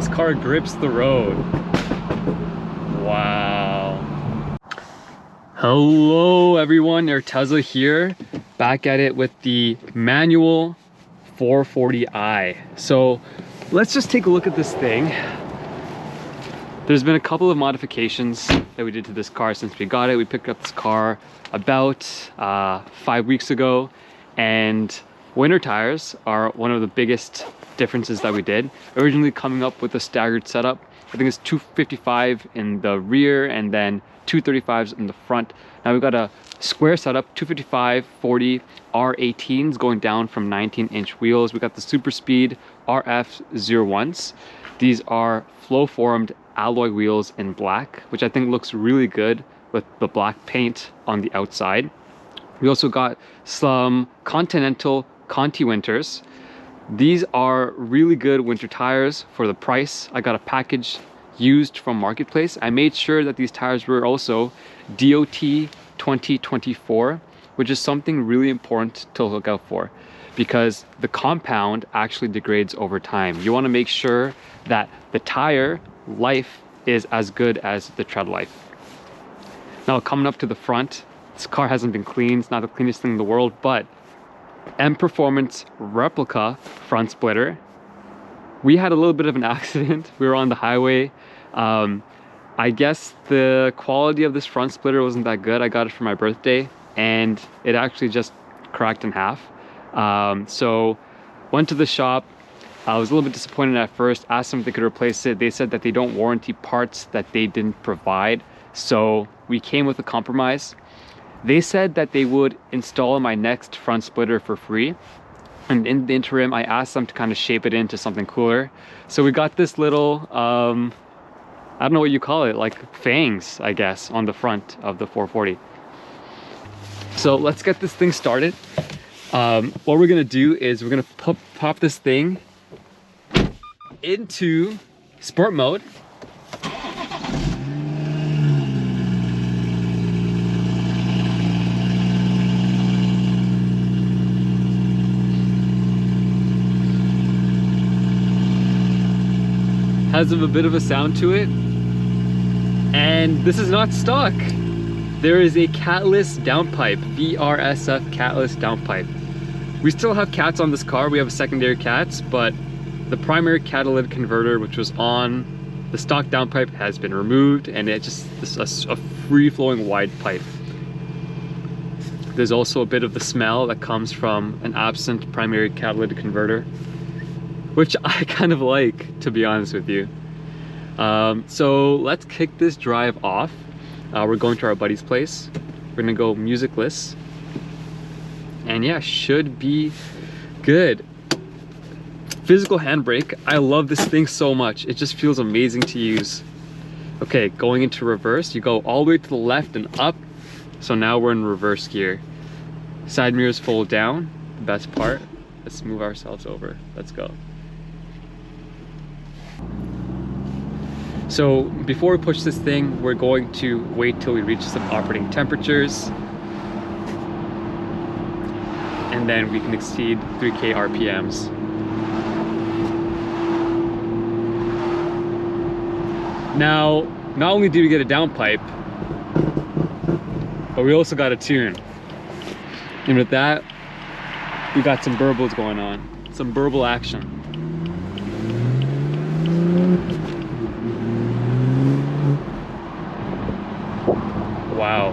this car grips the road. Wow. Hello everyone, Tesla here, back at it with the manual 440i. So let's just take a look at this thing. There's been a couple of modifications that we did to this car since we got it. We picked up this car about 5 weeks ago, and winter tires are one of the biggest differences that we did. Originally coming up with a staggered setup, I think it's 255 in the rear and then 235s in the front. Now we've got a square setup, 255 40 R18s going down from 19-inch wheels. We got the super speed RF01s. These are flow formed alloy wheels in black, which I think looks really good with the black paint on the outside. We also got some Continental Conti Winters. These are really good winter tires for the price. I got a package used from Marketplace. I made sure that these tires were also DOT 2024, which is something really important to look out for because the compound actually degrades over time. You want to make sure that the tire life is as good as the tread life. Now coming up to the front, this car hasn't been cleaned. It's not the cleanest thing in the world, but M Performance replica front splitter. We had a little bit of an accident. We were on the highway. I guess the quality of this front splitter wasn't that good. I got it for my birthday and it actually just cracked in half. So went to the shop. I was a little bit disappointed at first, asked them if they could replace it. They said that they don't warranty parts that they didn't provide. So we came with a compromise. They said that they would install my next front splitter for free. And in the interim, I asked them to kind of shape it into something cooler. So we got this little, I don't know what you call it, like fangs, I guess, on the front of the 440. So let's get this thing started. What we're gonna do is we're gonna pop this thing into sport mode. Has a bit of a sound to it, and this is not stock. There is a catless downpipe, BRSF catless downpipe. We still have cats on this car. We have a secondary cats, but the primary catalytic converter, which was on the stock downpipe, has been removed, and it's just a free-flowing wide pipe. There's also a bit of the smell that comes from an absent primary catalytic converter, which I kind of like, to be honest with you. So let's kick this drive off. We're going to our buddy's place. We're gonna go musicless. And yeah, should be good. Physical handbrake. I love this thing so much. It just feels amazing to use. Okay, going into reverse, you go all the way to the left and up. So now we're in reverse gear. Side mirrors fold down, the best part. Let's move ourselves over. Let's go. So before we push this thing, we're going to wait till we reach some operating temperatures, and then we can exceed 3K RPMs. Now, not only do we get a downpipe, but we also got a tune. And with that, we got some burbles going on, some burble action. Wow,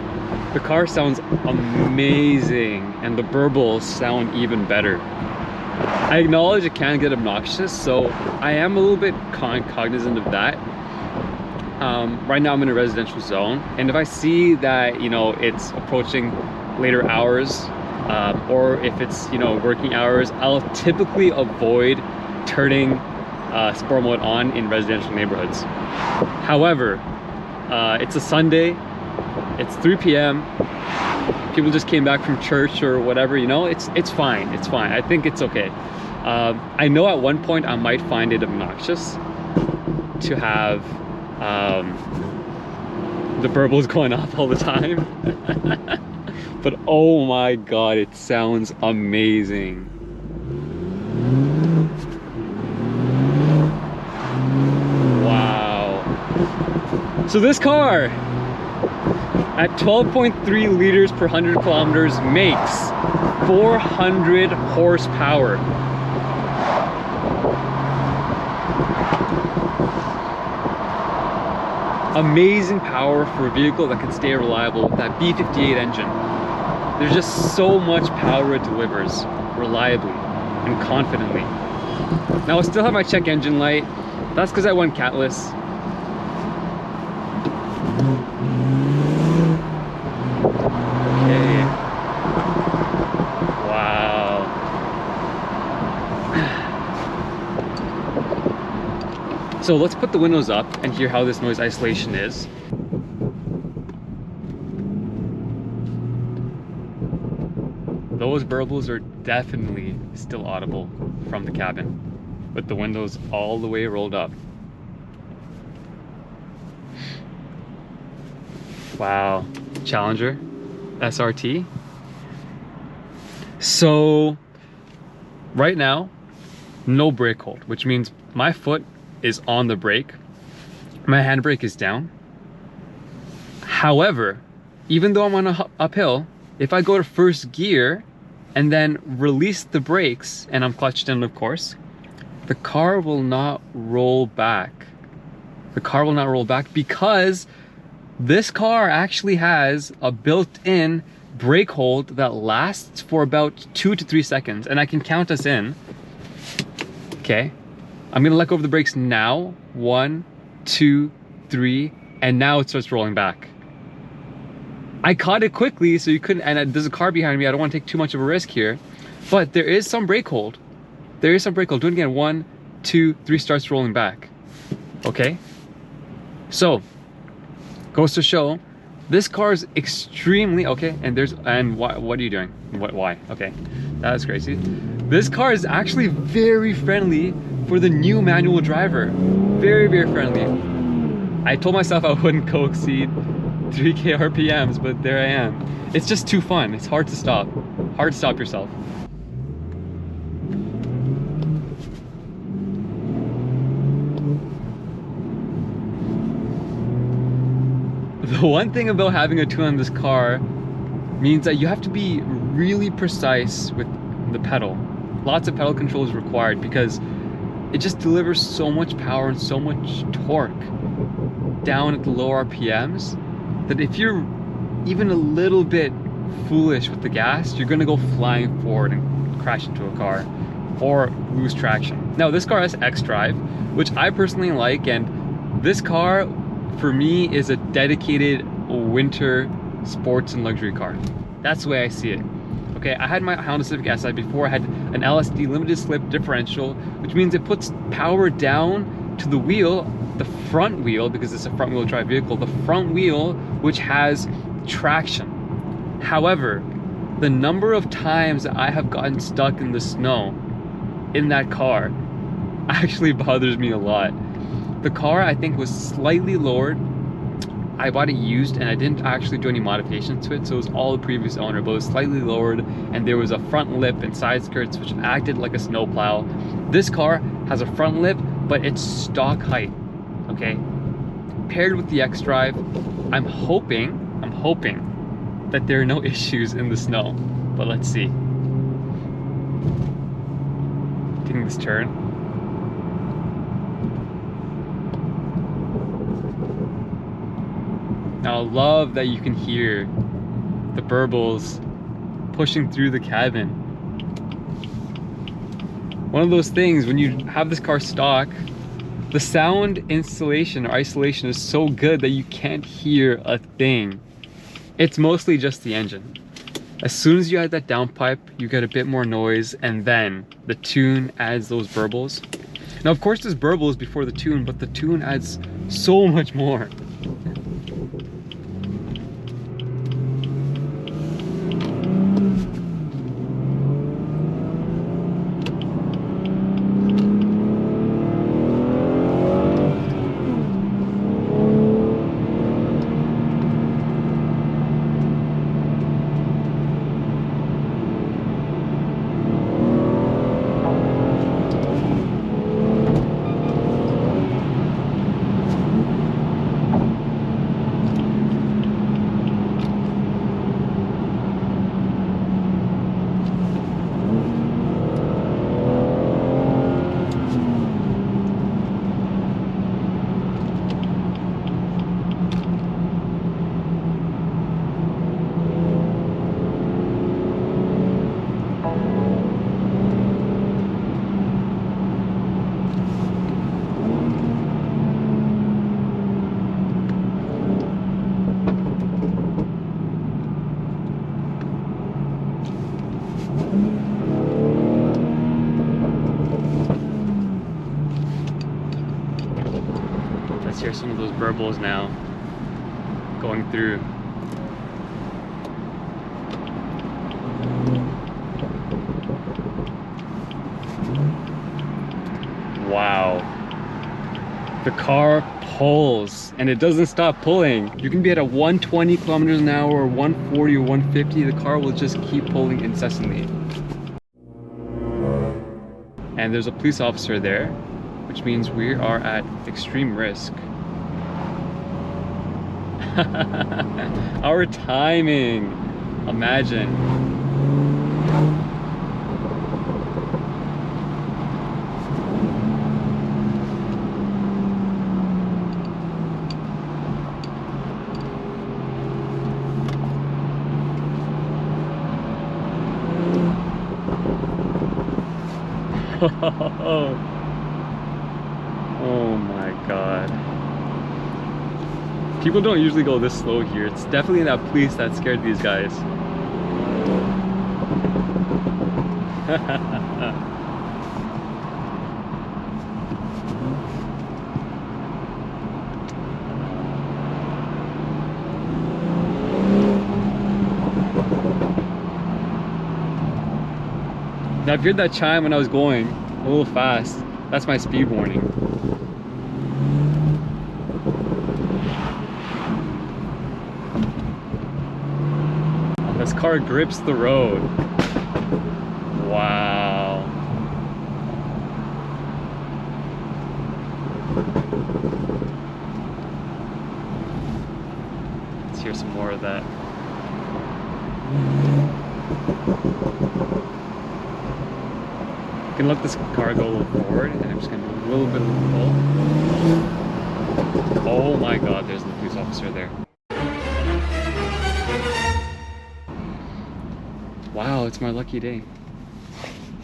the car sounds amazing, and the burbles sound even better. I acknowledge it can get obnoxious, so I am a little bit cognizant of that. Right now I'm in a residential zone, and if I see that, you know, it's approaching later hours, or if it's, you know, working hours, I'll typically avoid turning sport mode on in residential neighborhoods. However, it's a Sunday. It's 3 p.m. People just came back from church or whatever, you know, it's fine. It's fine. I think it's okay. I know at one point I might find it obnoxious to have the burbles going off all the time. But oh my god, it sounds amazing. So this car at 12.3 liters per 100 kilometers makes 400 horsepower. Amazing power for a vehicle that can stay reliable with that B58 engine. There's just so much power it delivers reliably and confidently. Now I still have my check engine light. That's because I went catless. Okay. Wow. So let's put the windows up and hear how this noise isolation is. Those burbles are definitely still audible from the cabin, with the windows all the way rolled up. Wow, Challenger SRT. So right now, no brake hold, which means my foot is on the brake, my handbrake is down. However, even though I'm on a uphill, if I go to first gear and then release the brakes, and I'm clutched in of course, the car will not roll back. The car will not roll back because this car actually has a built-in brake hold that lasts for about 2 to 3 seconds, and I can count us in. Okay, I'm gonna let go of the brakes now. 1, 2, 3, and now it starts rolling back. I caught it quickly, so you couldn't, and there's a car behind me. I don't want to take too much of a risk here, but there is some brake hold. There is some brake hold. Do it again. 1, 2, 3, starts rolling back. Okay, so goes to show this car is extremely okay. And what are you doing? Why? Okay, that's crazy. This car is actually very friendly for the new manual driver. Very, very friendly. I told myself I wouldn't go exceed 3K RPMs, but there I am. It's just too fun. It's hard to stop. Hard to stop yourself. The one thing about having a tune on this car means that you have to be really precise with the pedal. Lots of pedal control is required because it just delivers so much power and so much torque down at the low RPMs that if you're even a little bit foolish with the gas, you're gonna go flying forward and crash into a car or lose traction. Now this car has X-Drive, which I personally like, and this car for me is a dedicated winter sports and luxury car. That's the way I see it. Okay, I had my Honda Civic SI before. I had an LSD limited slip differential, which means it puts power down to the wheel, the front wheel, because it's a front wheel drive vehicle, the front wheel, which has traction. However, the number of times that I have gotten stuck in the snow in that car actually bothers me a lot. The car, I think, was slightly lowered. I bought it used and I didn't actually do any modifications to it, so it was all the previous owner, but it was slightly lowered, and there was a front lip and side skirts which acted like a snowplow. This car has a front lip, but it's stock height, okay? Paired with the X-Drive, I'm hoping that there are no issues in the snow, but let's see. Taking this turn. Now I love that you can hear the burbles pushing through the cabin. One of those things, when you have this car stock, the sound installation or isolation is so good that you can't hear a thing. It's mostly just the engine. As soon as you add that downpipe, you get a bit more noise, and then the tune adds those burbles. Now of course there's burbles before the tune, but the tune adds so much more. Let's hear some of those burbles now going through. Wow. The car pulls and it doesn't stop pulling. You can be at a 120 kilometers an hour or 140 or 150. The car will just keep pulling incessantly. And there's a police officer there, which means we are at extreme risk. Our timing, imagine. Oh my god. People don't usually go this slow here. It's definitely that police that scared these guys. Now, if you heard that chime when I was going a little fast, that's my speed warning. This car grips the road. Wow. Let's hear some more of that. I can let this car go a little forward, and I'm just gonna do a little bit of a pull. Oh my god, there's the police officer there. Wow, it's my lucky day.